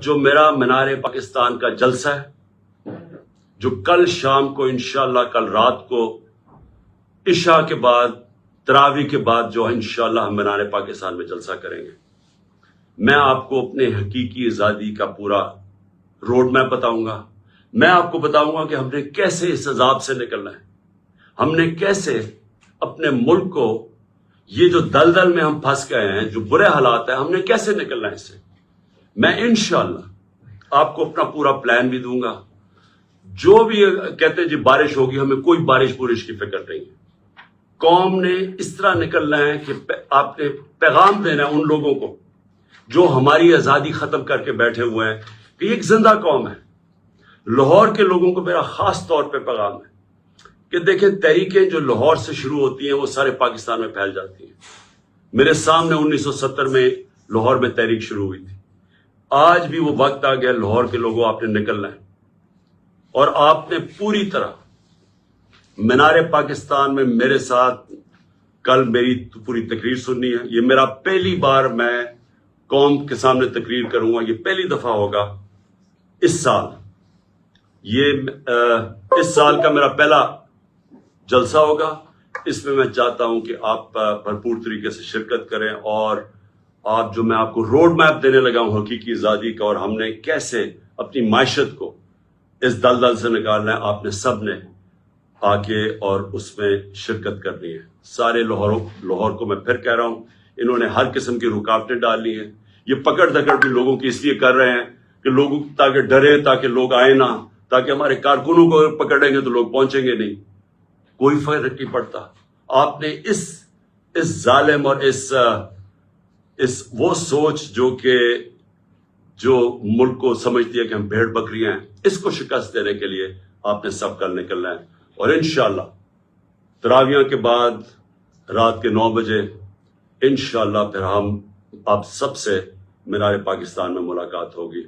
جو میرا مینار پاکستان کا جلسہ ہے، جو کل شام کو انشاءاللہ کل رات کو عشاء کے بعد تراویح کے بعد جو انشاءاللہ ہم مینار پاکستان میں جلسہ کریں گے، میں آپ کو اپنے حقیقی آزادی کا پورا روڈ میپ بتاؤں گا. میں آپ کو بتاؤں گا کہ ہم نے کیسے اس عذاب سے نکلنا ہے، ہم نے کیسے اپنے ملک کو، یہ جو دلدل میں ہم پھنس گئے ہیں، جو برے حالات ہیں، ہم نے کیسے نکلنا ہے اس سے. میں انشاءاللہ آپ کو اپنا پورا پلان بھی دوں گا. جو بھی کہتے ہیں جی بارش ہوگی، ہمیں کوئی بارش پورش کی فکر نہیں ہے. قوم نے اس طرح نکلنا ہے کہ آپ نے پیغام دینا ہے ان لوگوں کو جو ہماری آزادی ختم کر کے بیٹھے ہوئے ہیں کہ یہ ایک زندہ قوم ہے. لاہور کے لوگوں کو میرا خاص طور پہ پیغام ہے کہ دیکھیں، تحریکیں جو لاہور سے شروع ہوتی ہیں وہ سارے پاکستان میں پھیل جاتی ہیں. میرے سامنے 1970 میں لاہور میں تحریک شروع ہوئی تھی. آج بھی وہ وقت آ گیا، لاہور کے لوگوں آپ نے نکلنا ہے اور آپ نے پوری طرح مینار پاکستان میں میرے ساتھ کل میری پوری تقریر سننی ہے. یہ میرا پہلی بار میں قوم کے سامنے تقریر کروں گا، یہ پہلی دفعہ ہوگا اس سال. یہ اس سال کا میرا پہلا جلسہ ہوگا. اس میں میں چاہتا ہوں کہ آپ بھرپور طریقے سے شرکت کریں اور آپ جو میں آپ کو روڈ میپ دینے لگا ہوں حقیقی آزادی کا، اور ہم نے کیسے اپنی معیشت کو اس دلدل سے نکالنا ہے، آپ نے سب نے آ کے اور اس میں شرکت کرنی ہے. سارے لاہور کو میں پھر کہہ رہا ہوں، انہوں نے ہر قسم کی رکاوٹیں ڈالی ہیں. یہ پکڑ دکڑ بھی لوگوں کی اس لیے کر رہے ہیں کہ لوگ تاکہ ڈرے، تاکہ لوگ آئے نہ، تاکہ ہمارے کارکنوں کو پکڑیں گے تو لوگ پہنچیں گے نہیں. کوئی فرق نہیں پڑتا. آپ نے اس ظالم اور اس وہ سوچ جو ملک کو سمجھتی ہے کہ ہم بھیڑ بکریاں ہیں، اس کو شکست دینے کے لیے آپ نے سب کل نکلنا ہے. اور انشاءاللہ تراویح کے بعد رات کے 9 بجے انشاءاللہ پھر ہم آپ سب سے مینار پاکستان میں ملاقات ہوگی.